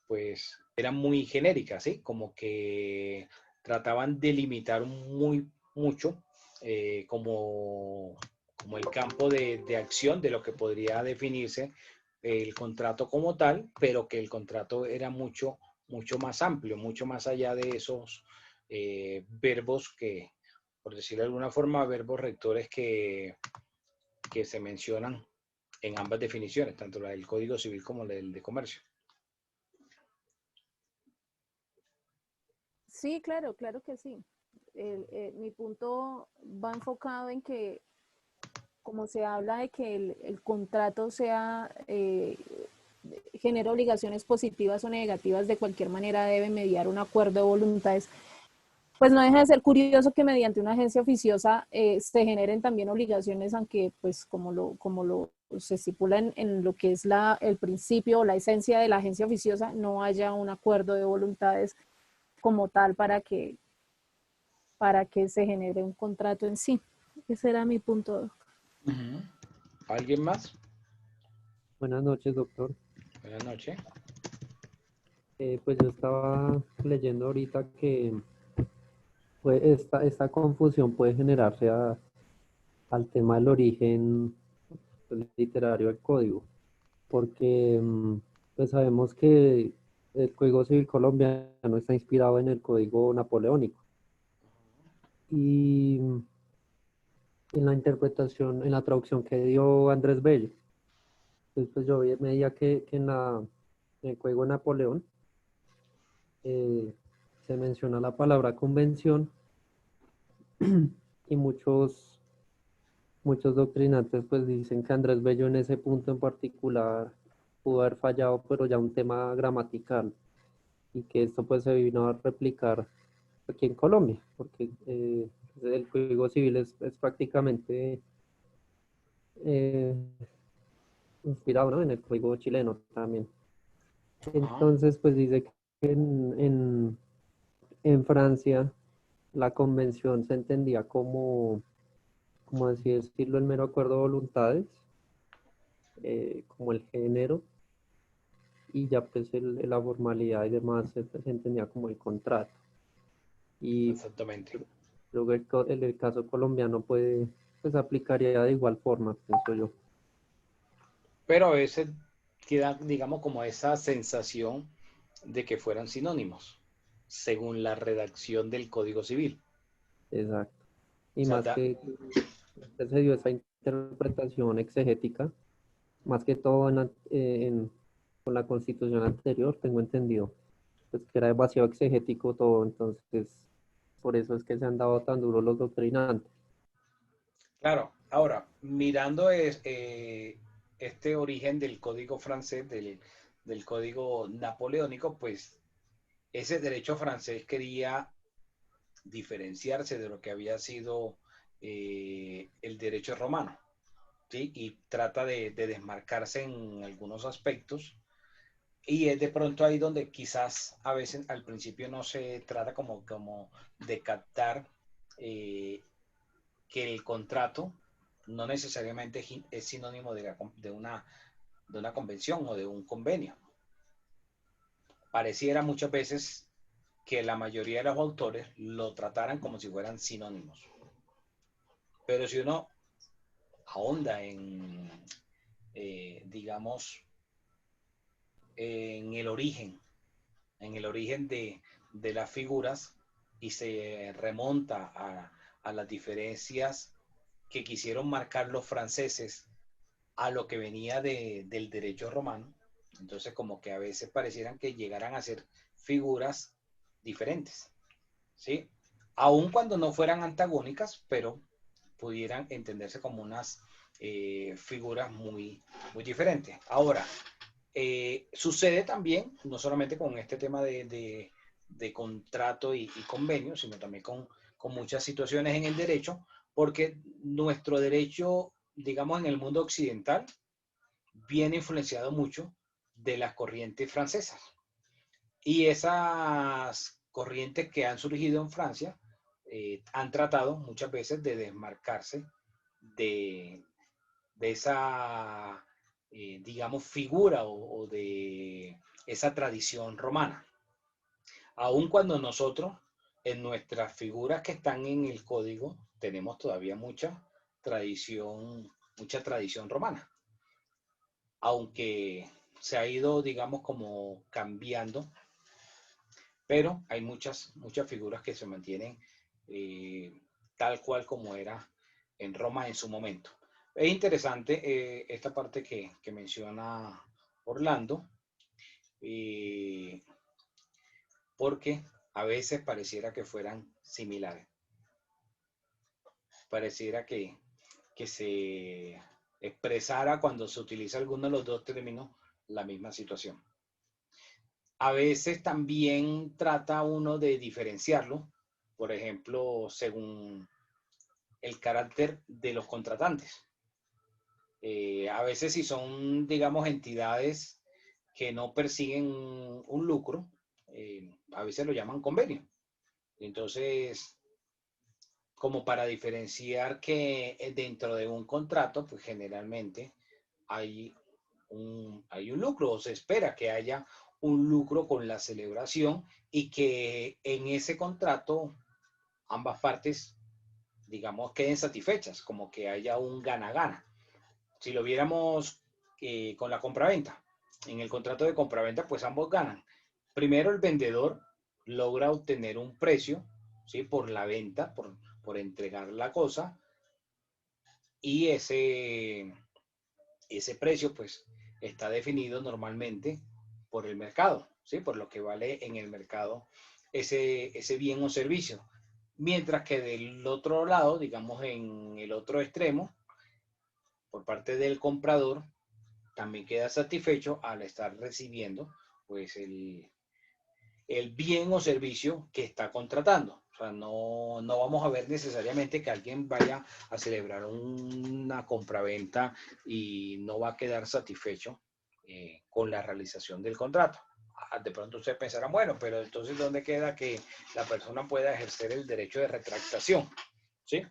pues eran muy genéricas, ¿sí? Como que trataban de limitar mucho como el campo de acción de lo que podría definirse el contrato como tal, pero que el contrato era mucho más amplio, mucho más allá de esos verbos que, por decirlo de alguna forma, verbos rectores que se mencionan en ambas definiciones, tanto la del Código Civil como la del de Comercio. sí, claro, claro que sí. Mi punto va enfocado en que, como se habla de que el contrato sea, genera obligaciones positivas o negativas, de cualquier manera debe mediar un acuerdo de voluntades. Pues no deja de ser curioso que mediante una agencia oficiosa se generen también obligaciones, aunque pues como lo se estipula en lo que es el principio o la esencia de la agencia oficiosa, no haya un acuerdo de voluntades como tal para que se genere un contrato en sí. Ese era mi punto. ¿Alguien más? Buenas noches, doctor. Buenas noches. Pues yo estaba leyendo ahorita que pues, esta confusión puede generarse al tema del origen pues, literario del código, porque pues sabemos que el Código Civil colombiano está inspirado en el Código Napoleónico. Y en la interpretación, en la traducción que dio Andrés Bello, pues yo veía que en el Código de Napoleón se menciona la palabra convención y muchos doctrinantes pues dicen que Andrés Bello en ese punto en particular pudo haber fallado, pero ya un tema gramatical, y que esto pues se vino a replicar aquí en Colombia, porque el Código Civil es prácticamente eh, inspirado, ¿no?, en el Código chileno también. Entonces pues dice que en Francia la convención se entendía como así decirlo, el mero acuerdo de voluntades, como el género, y ya pues la formalidad y demás se entendía como el contrato. Y Exactamente. creo que el caso colombiano pues aplicaría de igual forma, pienso yo. Pero a veces queda, digamos, como esa sensación de que fueran sinónimos, según la redacción del Código Civil. Exacto. O Y sea, más que se dio esa interpretación exegética, más que todo con la constitución anterior, tengo entendido, pues que era demasiado exegético todo, entonces por eso es que se han dado tan duros los doctrinantes. claro, ahora, mirando este origen del código francés, del código napoleónico, pues ese derecho francés quería diferenciarse de lo que había sido el derecho romano, ¿sí? Y trata de desmarcarse en algunos aspectos. Y es de pronto ahí donde quizás a veces al principio no se trata como de captar que el contrato no necesariamente es sinónimo de una convención o de un convenio. Pareciera muchas veces que la mayoría de los autores lo trataran como si fueran sinónimos. Pero si uno ahonda digamos, en el origen de las figuras y se remonta a las diferencias que quisieron marcar los franceses a lo que venía del derecho romano, entonces como que a veces parecieran que llegaran a ser figuras diferentes, ¿sí? Aun cuando no fueran antagónicas, pero pudieran entenderse como unas figuras muy diferentes. Ahora, sucede también, no solamente con este tema de contrato y convenio, sino también con muchas situaciones en el derecho, porque nuestro derecho, digamos, en el mundo occidental, viene influenciado mucho de las corrientes francesas. Y esas corrientes que han surgido en Francia han tratado muchas veces de desmarcarse de esa, digamos, figura o de esa tradición romana. Aun cuando nosotros, en nuestras figuras que están en el código, tenemos todavía mucha tradición romana. Aunque se ha ido, digamos, como cambiando, pero hay muchas figuras que se mantienen tal cual como era en Roma en su momento. Es interesante esta parte que menciona Orlando, porque a veces pareciera que fueran similares. Pareciera que se expresara cuando se utiliza alguno de los dos términos la misma situación. A veces también trata uno de diferenciarlo, por ejemplo, según el carácter de los contratantes. A veces si son, digamos, entidades que no persiguen un lucro, a veces lo llaman convenio. Entonces, como para diferenciar que dentro de un contrato, pues generalmente hay un lucro, o se espera que haya un lucro con la celebración y que en ese contrato ambas partes, digamos, queden satisfechas, como que haya un gana-gana. Si lo viéramos con la compraventa, en el contrato de compraventa, pues ambos ganan. Primero el vendedor logra obtener un precio, ¿sí?, por la venta, por entregar la cosa, y ese precio pues está definido normalmente por el mercado, ¿sí?, por lo que vale en el mercado ese bien o servicio. Mientras que del otro lado, digamos en el otro extremo, por parte del comprador, también queda satisfecho al estar recibiendo pues el bien o servicio que está contratando. O sea, no vamos a ver necesariamente que alguien vaya a celebrar una compraventa y no va a quedar satisfecho con la realización del contrato. De pronto ustedes pensarán, bueno, pero entonces ¿dónde queda que la persona pueda ejercer el derecho de retractación? ¿Sí?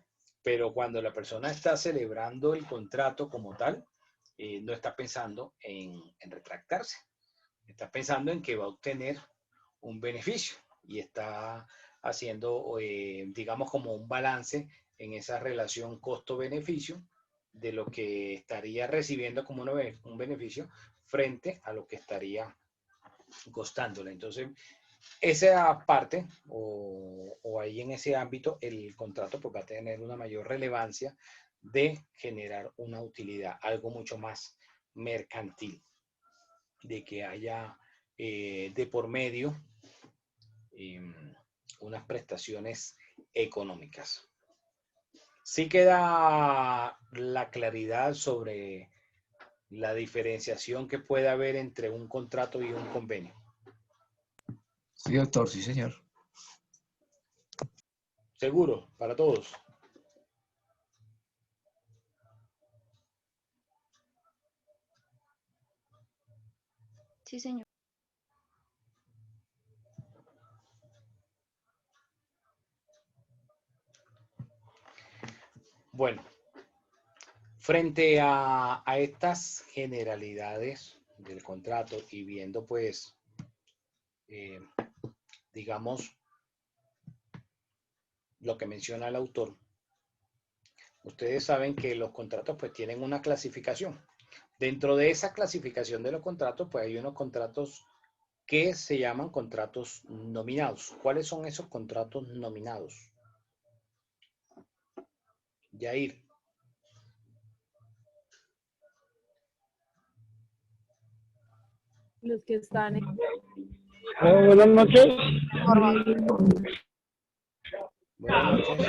Pero cuando la persona está celebrando el contrato como tal, no está pensando en retractarse. Está pensando en que va a obtener un beneficio y está haciendo, digamos, como un balance en esa relación costo-beneficio de lo que estaría recibiendo como un beneficio frente a lo que estaría costándole. Entonces, esa parte o ahí en ese ámbito, el contrato pues, va a tener una mayor relevancia de generar una utilidad, algo mucho más mercantil, de que haya de por medio unas prestaciones económicas. Sí queda la claridad sobre la diferenciación que puede haber entre un contrato y un convenio. Sí, doctor, sí, señor. Seguro, para todos. Sí, señor. Bueno, frente a estas generalidades del contrato y viendo pues, digamos, lo que menciona el autor, ustedes saben que los contratos pues tienen una clasificación. Dentro de esa clasificación de los contratos pues hay unos contratos que se llaman contratos nominados. ¿Cuáles son esos contratos nominados? Yair. Los que están en... Buenas noches. Buenas noches. Buenas noches.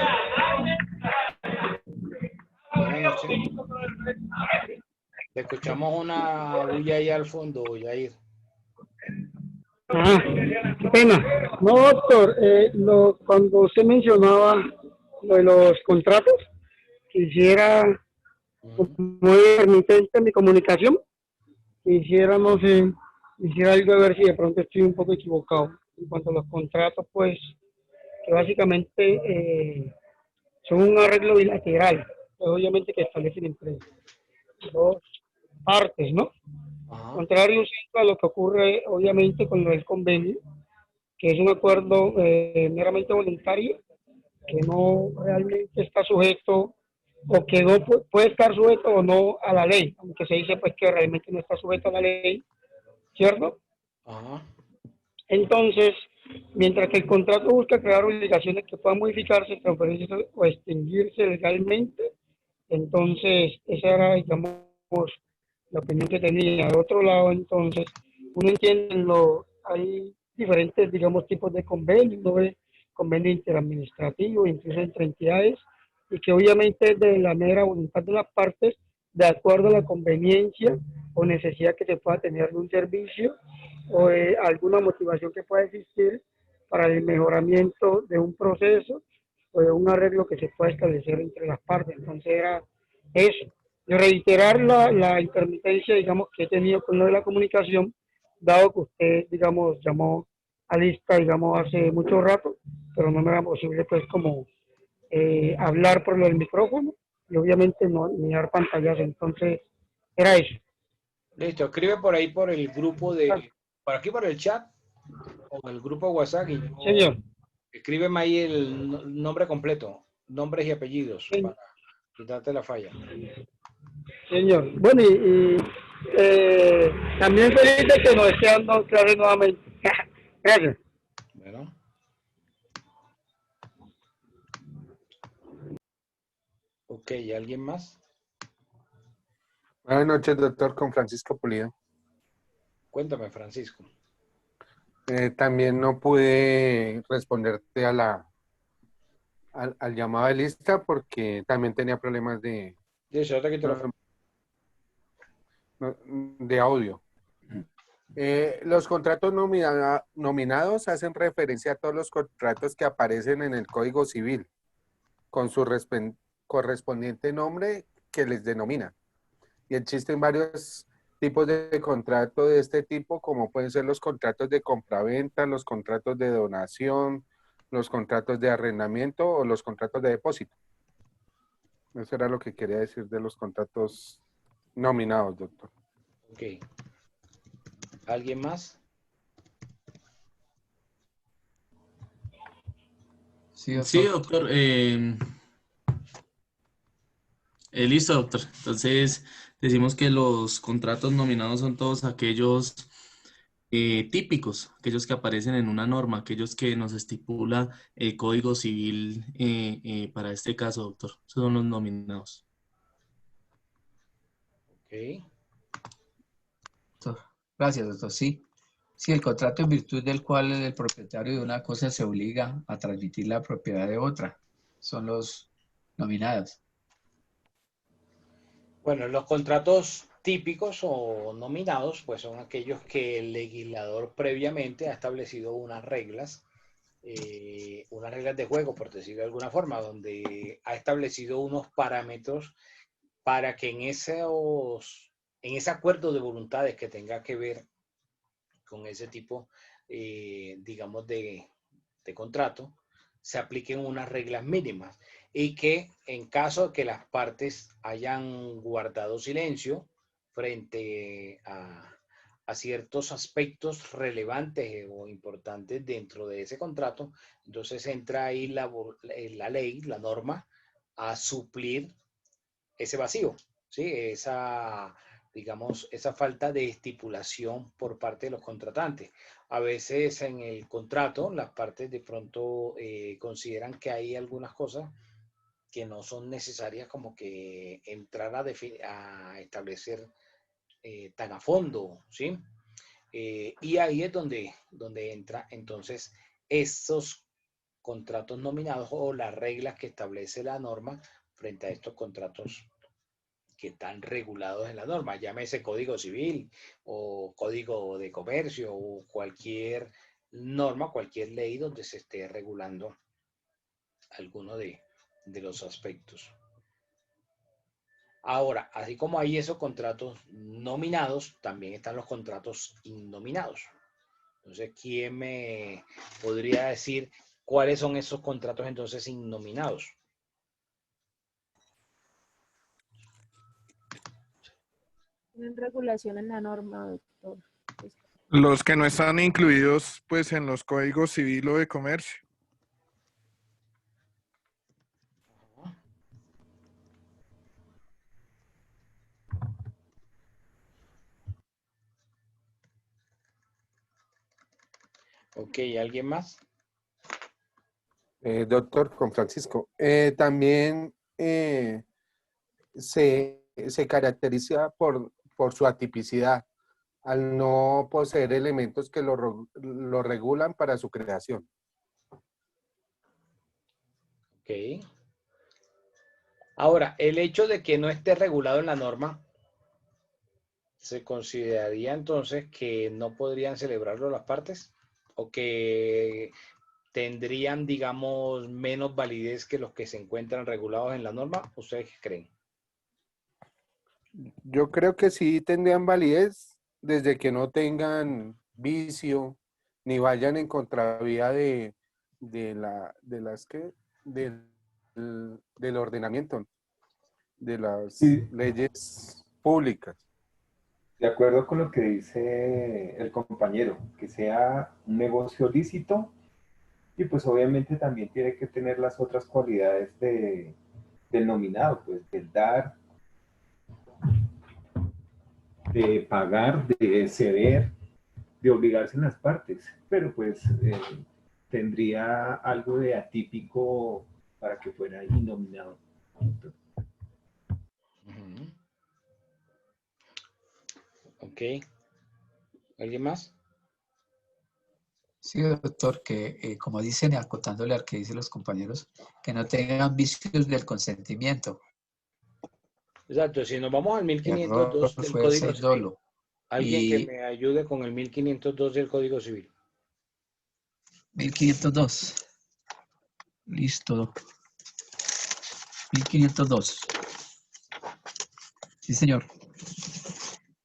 Te escuchamos una bulla ahí al fondo, Yair. Ah, qué pena. No, doctor, cuando usted mencionaba lo de los contratos, quisiera, como es intermitente en mi comunicación, quisiera, no sé, quisiera algo a ver si de pronto estoy un poco equivocado. En cuanto a los contratos, pues, que básicamente son un arreglo bilateral, pues, obviamente que establecen entre dos partes, ¿no? Contrario a lo que ocurre, obviamente, con lo del convenio, que es un acuerdo meramente voluntario, que no realmente está sujeto o que no puede estar sujeto o no a la ley, aunque se dice pues que realmente no está sujeto a la ley, ¿cierto? Ajá. Entonces, mientras que el contrato busca crear obligaciones que puedan modificarse, transferirse o extinguirse legalmente, entonces esa era, digamos, la opinión que tenía. De otro lado, entonces, uno entiende hay diferentes, digamos, tipos de convenios, uno ve convenio interadministrativo, incluso entre entidades, y que obviamente de la mera voluntad de las partes, de acuerdo a la conveniencia o necesidad que se pueda tener de un servicio o alguna motivación que pueda existir para el mejoramiento de un proceso o de un arreglo que se pueda establecer entre las partes. Entonces era eso, reiterar la intermitencia, digamos, que he tenido con lo de la comunicación, dado que usted, digamos, llamó a lista, digamos, hace mucho rato, pero no me era posible, pues, como hablar por lo del micrófono y obviamente no ni dar pantallas. Entonces, era eso. Listo, escribe por ahí por el grupo por aquí por el chat o el grupo de WhatsApp y Señor. escríbeme ahí el nombre completo, nombres y apellidos para quitarte la falla. Señor. Bueno, también feliz de que nos esté dando clases nuevamente. Gracias. Bueno. Ok, ¿alguien más? Buenas noches, doctor, con Francisco Pulido. Cuéntame, Francisco. También no pude responderte al llamado de lista porque también tenía problemas de audio. Los contratos nominados hacen referencia a todos los contratos que aparecen en el Código Civil, con su correspondiente nombre que les denomina. Y existen varios tipos de contratos de este tipo, como pueden ser los contratos de compraventa, los contratos de donación, los contratos de arrendamiento o los contratos de depósito. Eso era lo que quería decir de los contratos nominados, doctor. Ok. ¿Alguien más? Sí, doctor. Listo, doctor. Entonces, decimos que los contratos nominados son todos aquellos típicos, aquellos que aparecen en una norma, aquellos que nos estipula el Código Civil para este caso, doctor. Esos son los nominados. Ok. Gracias, doctor. Sí. Sí, el contrato en virtud del cual el propietario de una cosa se obliga a transmitir la propiedad de otra. Son los nominados. Bueno, los contratos típicos o nominados, pues son aquellos que el legislador previamente ha establecido unas reglas de juego, por decirlo de alguna forma, donde ha establecido unos parámetros para que en ese acuerdo de voluntades que tenga que ver con ese tipo, digamos, de contrato, se apliquen unas reglas mínimas y que en caso de que las partes hayan guardado silencio frente a ciertos aspectos relevantes o importantes dentro de ese contrato, entonces entra ahí la ley, la norma, a suplir ese vacío, ¿sí? Digamos, esa falta de estipulación por parte de los contratantes. A veces en el contrato las partes de pronto consideran que hay algunas cosas que no son necesarias como que entrar a establecer tan a fondo, ¿sí? Y ahí es donde entra entonces esos contratos nominados o las reglas que establece la norma frente a estos contratos están regulados en la norma, llámese Código Civil o Código de Comercio o cualquier norma, cualquier ley donde se esté regulando alguno de los aspectos. Ahora, así como hay esos contratos nominados, también están los contratos innominados. Entonces, ¿quién me podría decir cuáles son esos contratos entonces innominados? Tienen regulación en la norma, doctor. Los que no están incluidos pues en los códigos civil o de comercio. Ok, ¿alguien más? Doctor, con Francisco. También se caracteriza por su atipicidad, al no poseer elementos que lo regulan para su creación. Ok. Ahora, el hecho de que no esté regulado en la norma, ¿se consideraría entonces que no podrían celebrarlo las partes? ¿O que tendrían, digamos, menos validez que los que se encuentran regulados en la norma? ¿Ustedes qué creen? Yo creo que sí tendrían validez desde que no tengan vicio ni vayan en contravía del ordenamiento, de las Sí. leyes públicas. De acuerdo con lo que dice el compañero, que sea un negocio lícito y pues obviamente también tiene que tener las otras cualidades del nominado, pues del dar, de pagar, de ceder, de obligarse en las partes, pero pues tendría algo de atípico para que fuera innominado. Ok. ¿Alguien más? Sí, doctor, que como dicen, acotándole al que dicen los compañeros, que no tengan vicios del consentimiento. Exacto, si nos vamos al Error, 1502 del fuerza Código y Civil, dolo. alguien que Y me ayude con el 1502 del Código Civil. 1502. Listo. 1502. Sí, señor.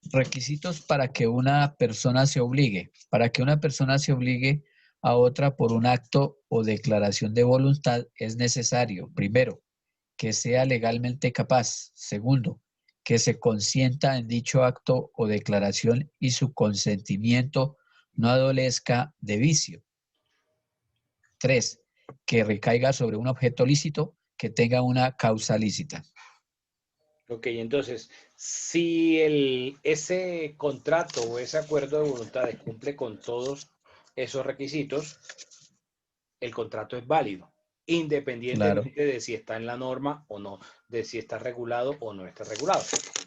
Requisitos para que una persona se obligue. Para que una persona se obligue a otra por un acto o declaración de voluntad es necesario, primero, que sea legalmente capaz. Segundo, que se consienta en dicho acto o declaración y su consentimiento no adolezca de vicio. 3, que recaiga sobre un objeto lícito que tenga una causa lícita. Ok, entonces, si ese contrato o ese acuerdo de voluntades cumple con todos esos requisitos, el contrato es válido, independientemente de si está en la norma o no, de si está regulado o no está regulado.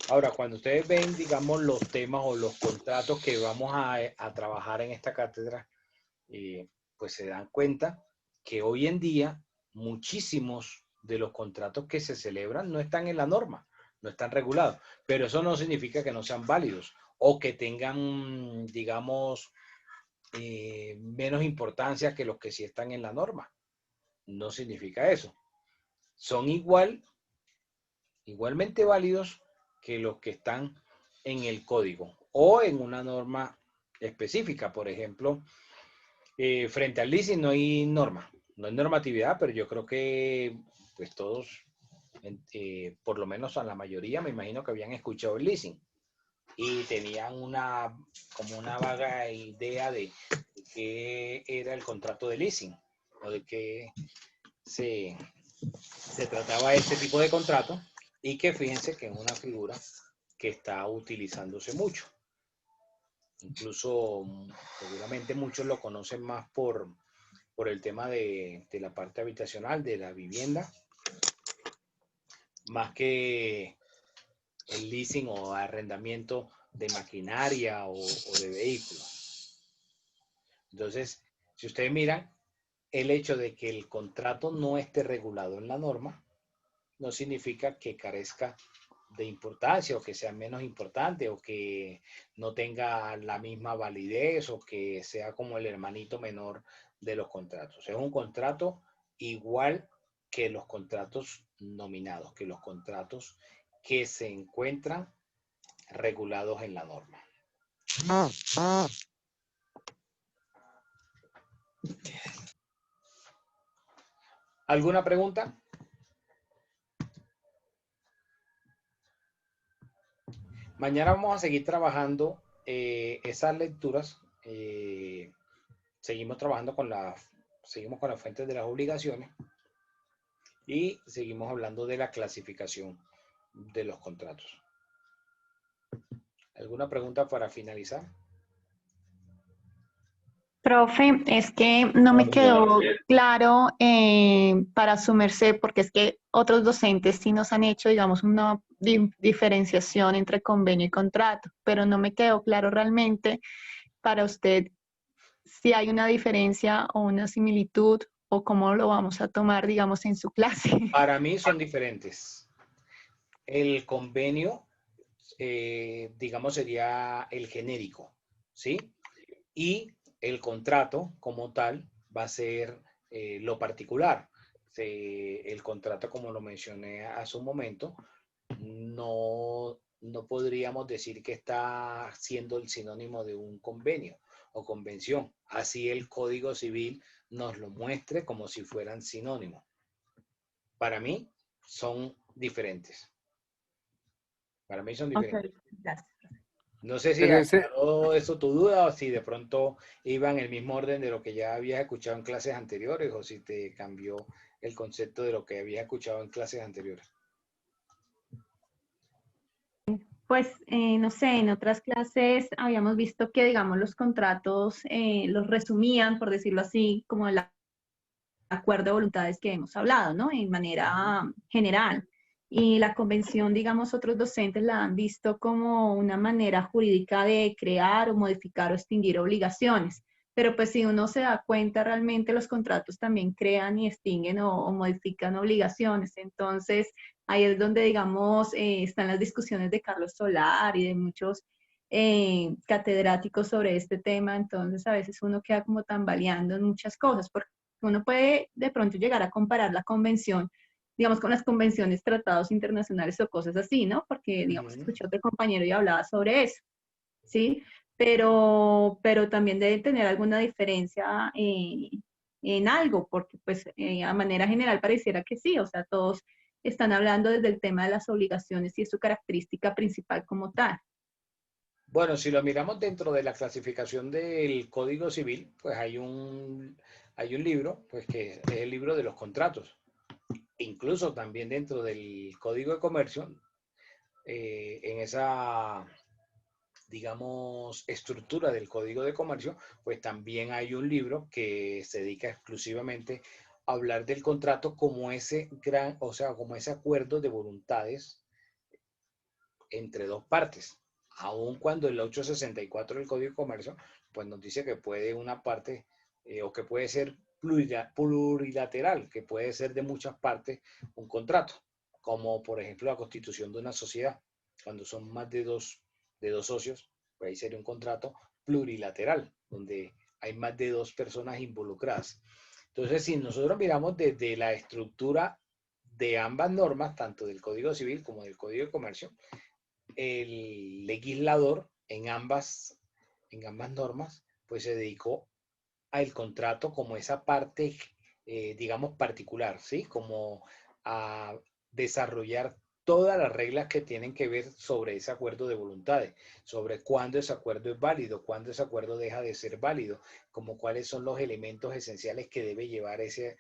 Ahora, cuando ustedes ven, digamos, los temas o los contratos que vamos a trabajar en esta cátedra, pues se dan cuenta que hoy en día muchísimos de los contratos que se celebran no están en la norma, no están regulados, pero eso no significa que no sean válidos o que tengan, digamos, menos importancia que los que sí están en la norma. No significa eso. Son igualmente válidos que los que están en el código o en una norma específica. Por ejemplo, frente al leasing no hay norma, no hay normatividad, pero yo creo que pues todos, por lo menos a la mayoría, me imagino que habían escuchado el leasing y tenían como una vaga idea de qué era el contrato de leasing o de qué se trataba este tipo de contrato, y que fíjense que es una figura que está utilizándose mucho. Incluso seguramente muchos lo conocen más por el tema de la parte habitacional, de la vivienda, más que el leasing o arrendamiento de maquinaria o de vehículos. Entonces, si ustedes miran, el hecho de que el contrato no esté regulado en la norma no significa que carezca de importancia o que sea menos importante o que no tenga la misma validez o que sea como el hermanito menor de los contratos. Es un contrato igual que los contratos nominados, que los contratos que se encuentran regulados en la norma. ¿Alguna pregunta? Mañana vamos a seguir trabajando esas lecturas. Seguimos trabajando seguimos con las fuentes de las obligaciones y seguimos hablando de la clasificación de los contratos. ¿Alguna pregunta para finalizar? Profe, es que no me quedó claro para su merced, porque es que otros docentes sí nos han hecho, digamos, una diferenciación entre convenio y contrato, pero no me quedó claro realmente para usted si hay una diferencia o una similitud o cómo lo vamos a tomar, digamos, en su clase. Para mí son diferentes. El convenio, digamos, sería el genérico, ¿sí? Y el contrato como tal va a ser lo particular. El contrato, como lo mencioné hace un momento, no podríamos decir que está siendo el sinónimo de un convenio o convención. Así el Código Civil nos lo muestre como si fueran sinónimos. Para mí son diferentes. Para mí son diferentes. Okay, gracias. No sé si Pero aclaró eso tu duda o si de pronto iba en el mismo orden de lo que ya habías escuchado en clases anteriores o si te cambió el concepto de lo que habías escuchado en clases anteriores. Pues, no sé, en otras clases habíamos visto que, digamos, los contratos los resumían, por decirlo así, como el acuerdo de voluntades que hemos hablado, ¿no? En manera general. Y la convención, digamos, otros docentes la han visto como una manera jurídica de crear o modificar o extinguir obligaciones. Pero pues si uno se da cuenta, realmente los contratos también crean y extinguen o modifican obligaciones. Entonces, ahí es donde, digamos, están las discusiones de Carlos Solar y de muchos catedráticos sobre este tema. Entonces, a veces uno queda como tambaleando en muchas cosas, porque uno puede de pronto llegar a comparar la convención, digamos, con las convenciones, tratados internacionales o cosas así, ¿no? Porque, digamos, escuché a otro compañero y hablaba sobre eso, ¿sí? Pero también debe tener alguna diferencia en algo, porque pues a manera general pareciera que sí, o sea, todos están hablando desde el tema de las obligaciones y es su característica principal como tal. Bueno, si lo miramos dentro de la clasificación del Código Civil, pues hay un libro, pues que es el libro de los contratos. Incluso también dentro del Código de Comercio, en esa, digamos, estructura del Código de Comercio, pues también hay un libro que se dedica exclusivamente a hablar del contrato como ese como ese acuerdo de voluntades entre dos partes. Aun cuando el 864 del Código de Comercio, pues nos dice que puede una parte o que puede ser plurilateral, que puede ser de muchas partes un contrato, como por ejemplo la constitución de una sociedad. Cuando son más de dos socios, pues ahí sería un contrato plurilateral, donde hay más de dos personas involucradas. Entonces, si nosotros miramos desde la estructura de ambas normas, tanto del Código Civil como del Código de Comercio, el legislador en ambas normas, pues se dedicó al contrato como esa parte, digamos, particular, ¿sí? Como a desarrollar todas las reglas que tienen que ver sobre ese acuerdo de voluntades, sobre cuándo ese acuerdo es válido, cuándo ese acuerdo deja de ser válido, como cuáles son los elementos esenciales que debe llevar ese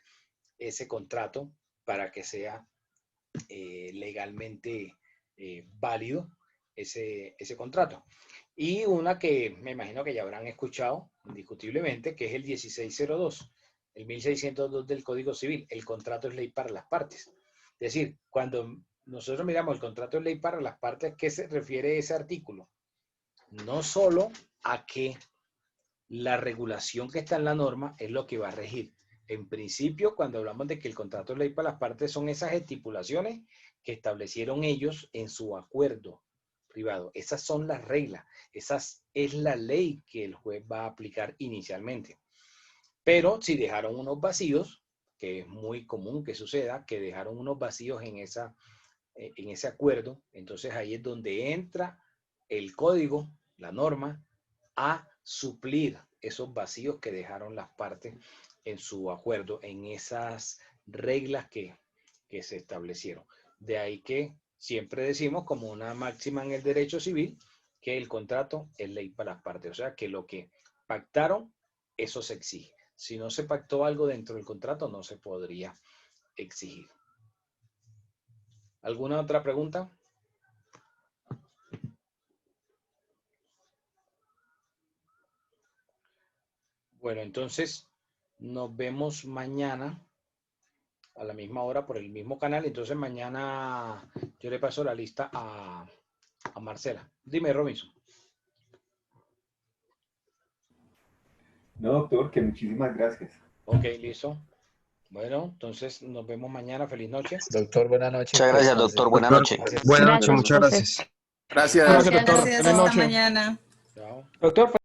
contrato para que sea legalmente válido ese contrato. Y una que me imagino que ya habrán escuchado indiscutiblemente, que es el 1602, el 1602 del Código Civil. El contrato es ley para las partes. Es decir, cuando nosotros miramos el contrato es ley para las partes, ¿a qué se refiere ese artículo? No solo a que la regulación que está en la norma es lo que va a regir. En principio, cuando hablamos de que el contrato es ley para las partes, son esas estipulaciones que establecieron ellos en su acuerdo privado. Esas son las reglas, esa es la ley que el juez va a aplicar inicialmente. Pero si dejaron unos vacíos, que es muy común que suceda, que dejaron unos vacíos en ese acuerdo, entonces ahí es donde entra el código, la norma, a suplir esos vacíos que dejaron las partes en su acuerdo, en esas reglas que se establecieron. De ahí que siempre decimos, como una máxima en el derecho civil, que el contrato es ley para las partes. O sea, que lo que pactaron, eso se exige. Si no se pactó algo dentro del contrato, no se podría exigir. ¿Alguna otra pregunta? Bueno, entonces nos vemos mañana a la misma hora por el mismo canal. Entonces mañana yo le paso la lista a Marcela. Dime, Robinson. No, doctor, que muchísimas gracias. Ok, listo. Bueno, entonces nos vemos mañana. Feliz noche. Doctor, buenas noches. Muchas gracias, doctor. Buenas noches. Gracias. Buenas noches, muchas gracias. Gracias. Gracias, doctor. Gracias, Feliz hasta noche. mañana. Chao. Doctor,